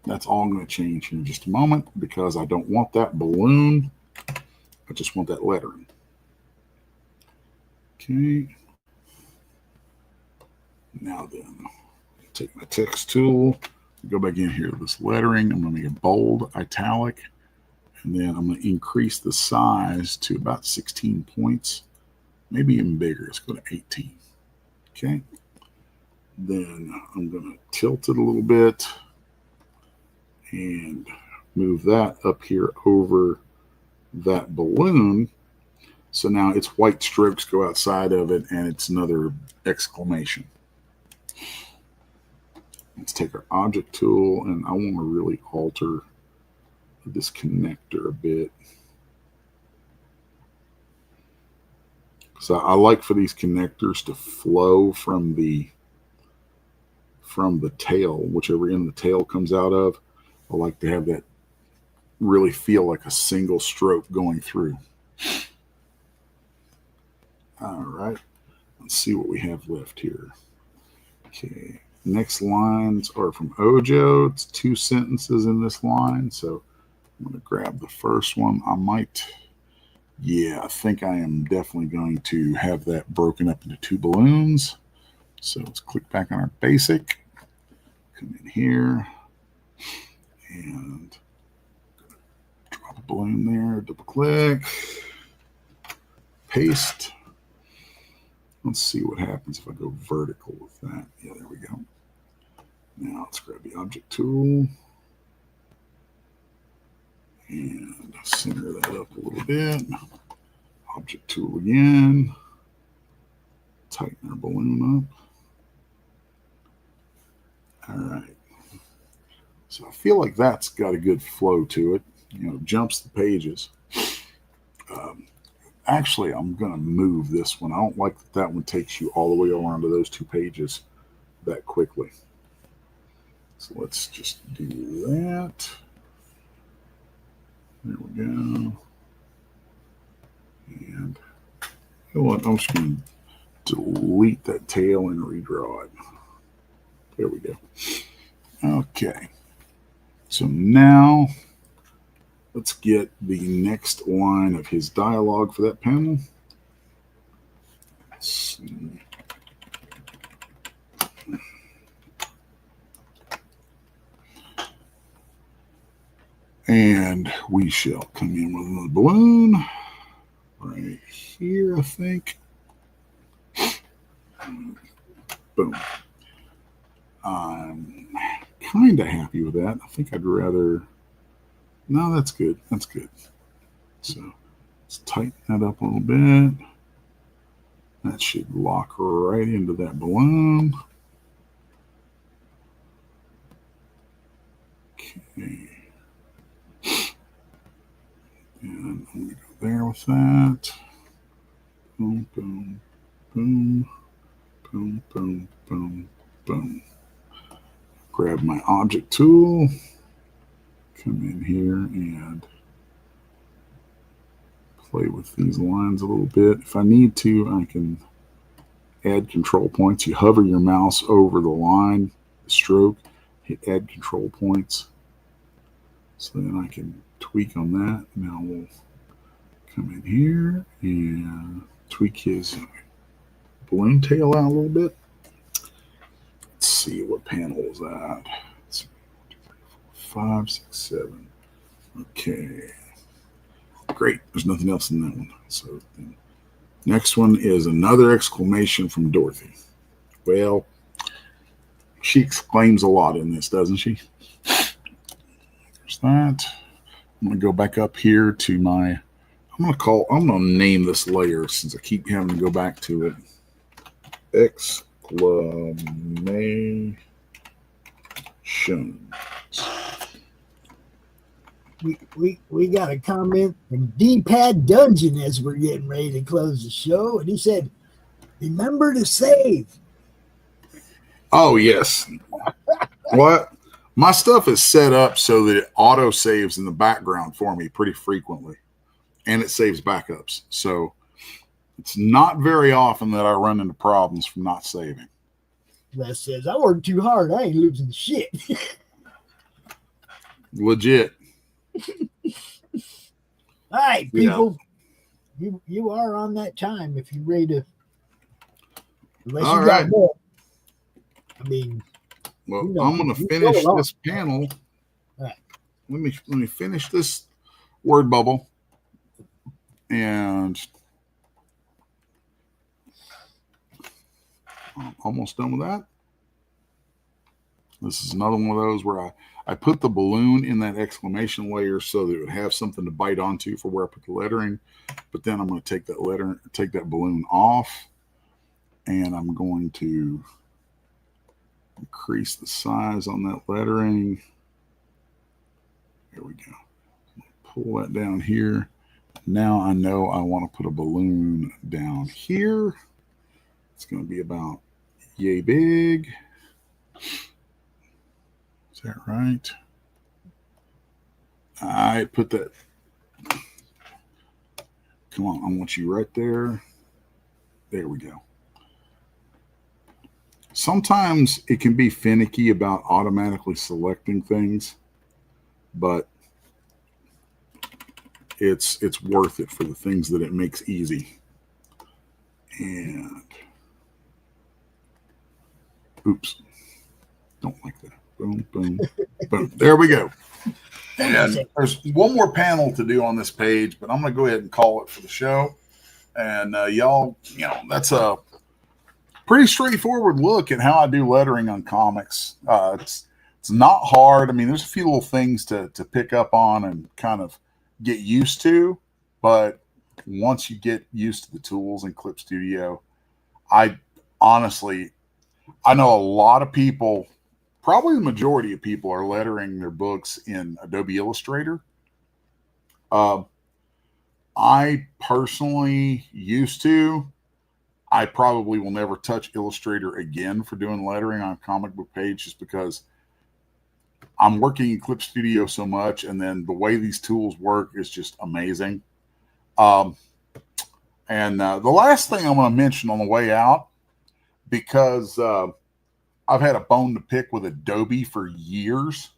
That's all I'm going to change here in just a moment because I don't want that balloon. I just want that lettering. Okay. Now then, take my text tool, go back in here to this lettering. I'm going to make it bold, italic, and then I'm going to increase the size to about 16 points, maybe even bigger. Let's go to 18. Okay. Then I'm going to tilt it a little bit and move that up here over that balloon. So now its white strokes go outside of it and it's another exclamation. Let's take our object tool and I want to really alter this connector a bit. So I like for these connectors to flow from the tail, whichever end the tail comes out of. I like to have that really feel like a single stroke going through. All right, let's see what we have left here. Okay, Next lines are from Ojo. It's 2 sentences in this line. So I'm going to grab the first one. I think I am definitely going to have that broken up into 2 balloons. So let's click back on our basic. Come in here and drop a balloon there. Double click. Paste. Let's see what happens if I go vertical with that. Yeah, there we go. Now let's grab the object tool and center that up a little bit. Object tool again. Tighten our balloon up. All right. So I feel like that's got a good flow to it. Jumps the pages. Actually, I'm going to move this one. I don't like that one takes you all the way around to those 2 pages that quickly. So let's just do that. There we go. And you know what? I'm just going to delete that tail and redraw it. There we go. Okay. So now let's get the next line of his dialogue for that panel. Let's see. And we shall come in with another balloon right here, I think. Boom. I'm kind of happy with that. I think I'd rather... No, that's good. That's good. So let's tighten that up a little bit. That should lock right into that balloon. Okay. And I'm going to go there with that. Boom, boom, boom, boom, boom, boom, boom. Grab my object tool. Come in here and play with these lines a little bit. If I need to, I can add control points. You hover your mouse over the line, the stroke, hit add control points. So then I can tweak on that. Now we'll come in here and tweak his balloon tail out a little bit. Let's see, what panel is that? 5, 6, 7. Okay. Great. There's nothing else in that one. So the next one is another exclamation from Dorothy. Well, she exclaims a lot in this, doesn't she? There's that. I'm going to go back up here to my, I'm going to name this layer since I keep having to go back to it. Exclamation. We got a comment from D-Pad Dungeon as we're getting ready to close the show, and he said, "Remember to save." Oh yes. What? My stuff is set up so that it auto saves in the background for me pretty frequently, and it saves backups. So it's not very often that I run into problems from not saving. Les says, "I worked too hard. I ain't losing shit." Legit. All right, people. Yeah. You are on that time if you're ready to. Unless all you right. got more. I mean, well, I'm going to finish this panel. All right. Let me finish this word bubble, and I'm almost done with that. This is another one of those where I put the balloon in that exclamation layer so that it would have something to bite onto for where I put the lettering. But then I'm going to take that balloon off, and I'm going to increase the size on that lettering. There we go. Pull that down here. Now I know I want to put a balloon down here. It's going to be about yay big. Is that right? I put that. Come on, I want you right there. There we go. Sometimes it can be finicky about automatically selecting things, but it's worth it for the things that it makes easy. And oops, don't like that. Boom, boom, boom. There we go. And there's one more panel to do on this page, but I'm going to go ahead and call it for the show. And y'all, that's a pretty straightforward look at how I do lettering on comics. It's not hard. I mean, there's a few little things to pick up on and kind of get used to, but once you get used to the tools in Clip Studio, I know a lot of people, probably the majority of people, are lettering their books in Adobe Illustrator. I personally used to. I probably will never touch Illustrator again for doing lettering on a comic book page, just because I'm working in Clip Studio so much, and then the way these tools work is just amazing. And the last thing I'm going to mention on the way out, because I've had a bone to pick with Adobe for years.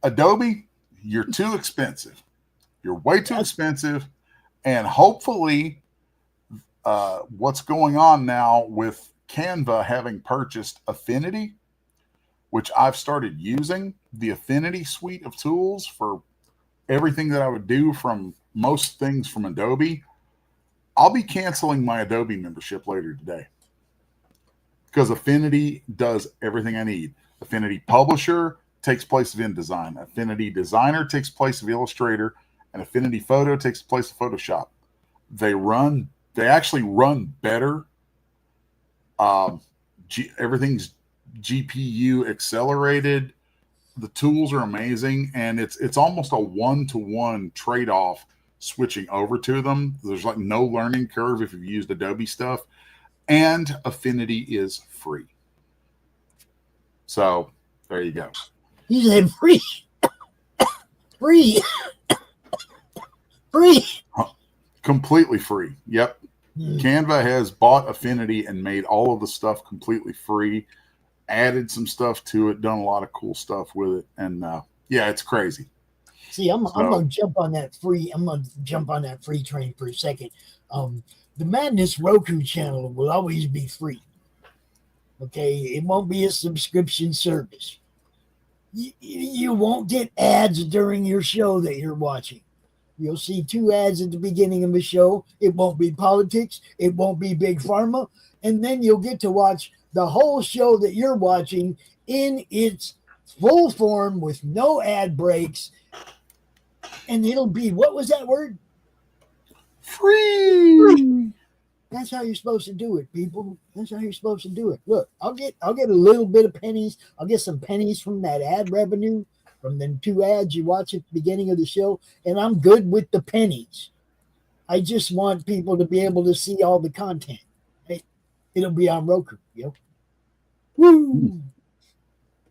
Adobe, you're too expensive. You're way too expensive. And hopefully what's going on now with Canva having purchased Affinity, which I've started using, the Affinity suite of tools for everything that I would do from most things from Adobe. I'll be canceling my Adobe membership later today, because Affinity does everything I need. Affinity Publisher takes place of InDesign. Affinity Designer takes place of Illustrator. And Affinity Photo takes place of Photoshop. They actually run better. Everything's GPU accelerated. The tools are amazing, and it's almost a one-to-one trade-off switching over to them. There's like no learning curve if you've used Adobe stuff, and Affinity is free. So there you go. He said free. Free. Free. Completely free. Yep. Canva has bought Affinity and made all of the stuff completely free, added some stuff to it, done a lot of cool stuff with it. And yeah, it's crazy. See, I'm gonna jump on that free. I'm gonna jump on that free train for a second. The Madness Roku channel will always be free. Okay, it won't be a subscription service. You won't get ads during your show that you're watching. You'll see 2 ads at the beginning of the show. It won't be politics. It won't be Big Pharma. And then you'll get to watch the whole show that you're watching in its full form with no ad breaks. And it'll be, what was that word? Free. That's how you're supposed to do it, people. That's how you're supposed to do it. Look, I'll get a little bit of pennies. I'll get some pennies from that ad revenue, from them 2 ads you watch at the beginning of the show, and I'm good with the pennies. I just want people to be able to see all the content. It'll be on Roku, yo. Woo!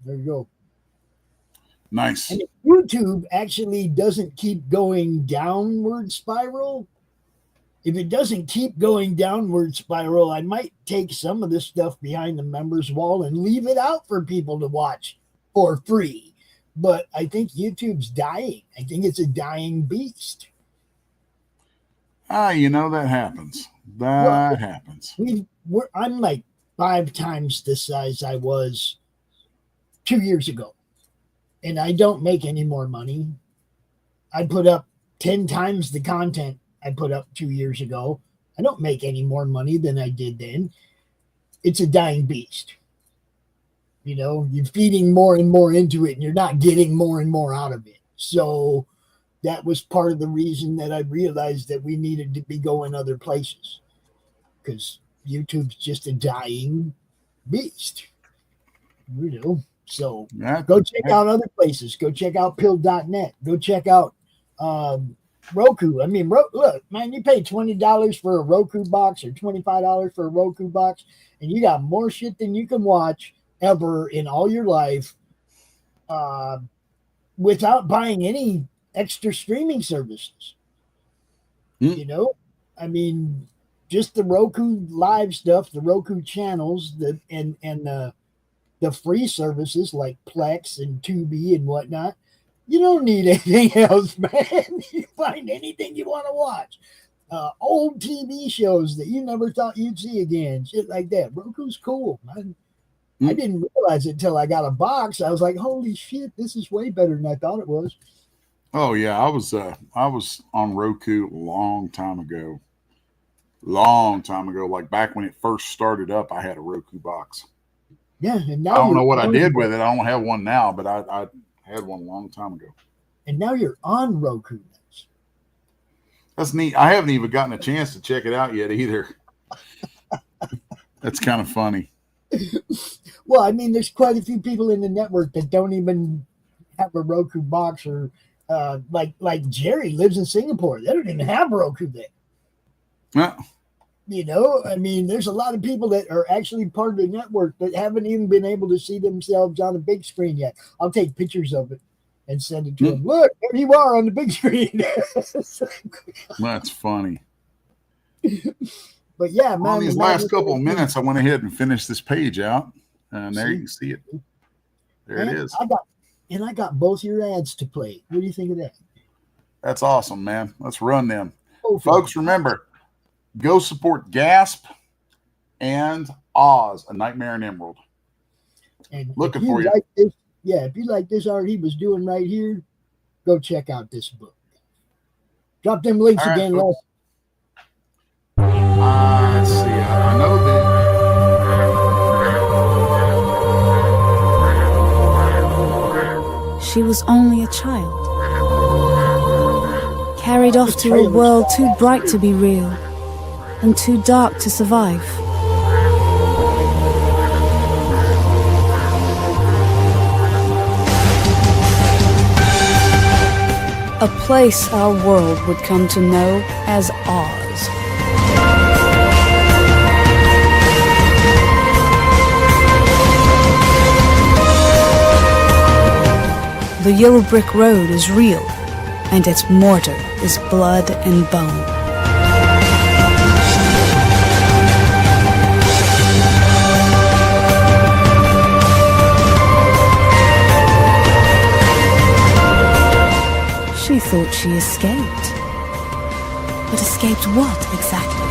There you go. Nice. And if YouTube actually doesn't keep going downward spiral, if it doesn't keep going downward spiral, I might take some of this stuff behind the members wall and leave it out for people to watch for free. But I think YouTube's dying. I think it's a dying beast. That happens. That happens. I'm like 5 times the size I was 2 years ago. And I don't make any more money. I put up 10 times the content I put up 2 years ago. I don't make any more money than I did then. It's a dying beast. You're feeding more and more into it, and you're not getting more and more out of it. So that was part of the reason that I realized that we needed to be going other places, because YouTube's just a dying beast. So go check out other places. Go check out pill.net. Go check out Roku. I mean, look, man, you pay $20 for a Roku box or $25 for a Roku box, and you got more shit than you can watch ever in all your life without buying any extra streaming services. I mean, just the Roku live stuff, the Roku channels, and the free services like Plex and Tubi and whatnot. You don't need anything else, man. You find anything you want to watch. Old TV shows that you never thought you'd see again, shit like that. Roku's cool, man. I didn't realize it until I got a box. I was like, holy shit, this is way better than I thought it was. Oh yeah, I was on Roku a long time ago. Like back when it first started up, I had a Roku box. Yeah, and now I don't know what I did with it. I don't have one now, but I had one a long time ago. And now you're on Roku. That's neat. I haven't even gotten a chance to check it out yet either. That's kind of funny. Well, I mean, there's quite a few people in the network that don't even have a Roku box, or like Jerry lives in Singapore. They don't even have Roku there. Yeah. You know, I mean, there's a lot of people that are actually part of the network that haven't even been able to see themselves on a big screen yet. I'll take pictures of it and send it to them. Look, there you are on the big screen. That's funny. But yeah, man. On these last couple of minutes, I went ahead and finished this page out. And there you can see it. There it is. I got both your ads to play. What do you think of that? That's awesome, man. Let's run them. Folks, remember, go support Gasp and Oz, A Nightmare in Emerald. And looking for you. If you like this art he was doing right here, go check out this book. Drop them links again, Les. Let's see. I know that. She was only a child, carried off to a world too bright to be real and too dark to survive. A place our world would come to know as Oz. The yellow brick road is real, and its mortar is blood and bone. She thought she escaped. But escaped what exactly?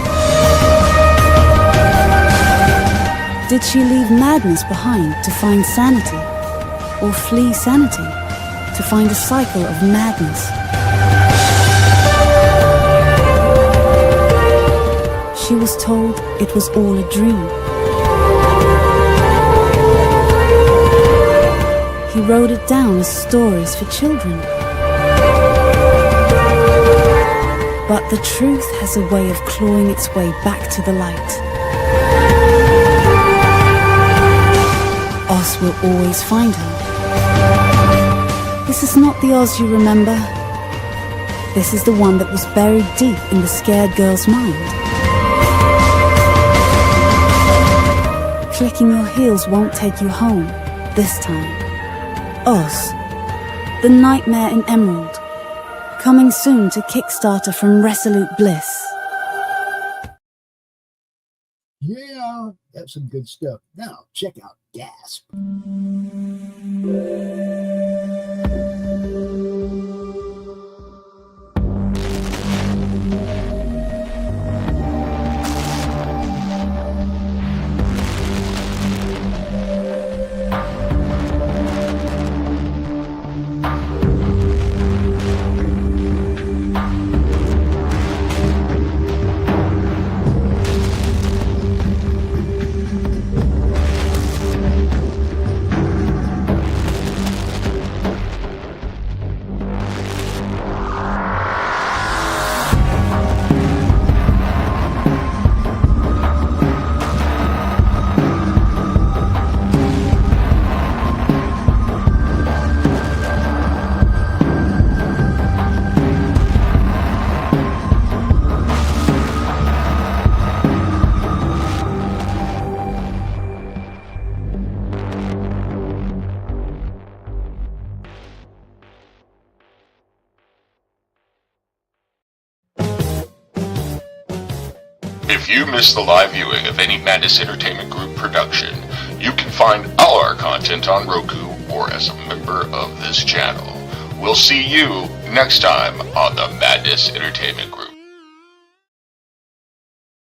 Did she leave madness behind to find sanity? Or flee sanity to find a cycle of madness? She was told it was all a dream. He wrote it down as stories for children. But the truth has a way of clawing its way back to the light. Oz will always find her. This is not the Oz you remember. This is the one that was buried deep in the scared girl's mind. Clicking your heels won't take you home this time. Oz, the Nightmare in Emerald. Coming soon to Kickstarter from Resolute Bliss. Yeah, that's some good stuff. Now, check out Gasp. If you miss the live viewing of any Madness Entertainment Group production, you can find all our content on Roku or as a member of this channel. We'll see you next time on the Madness Entertainment Group.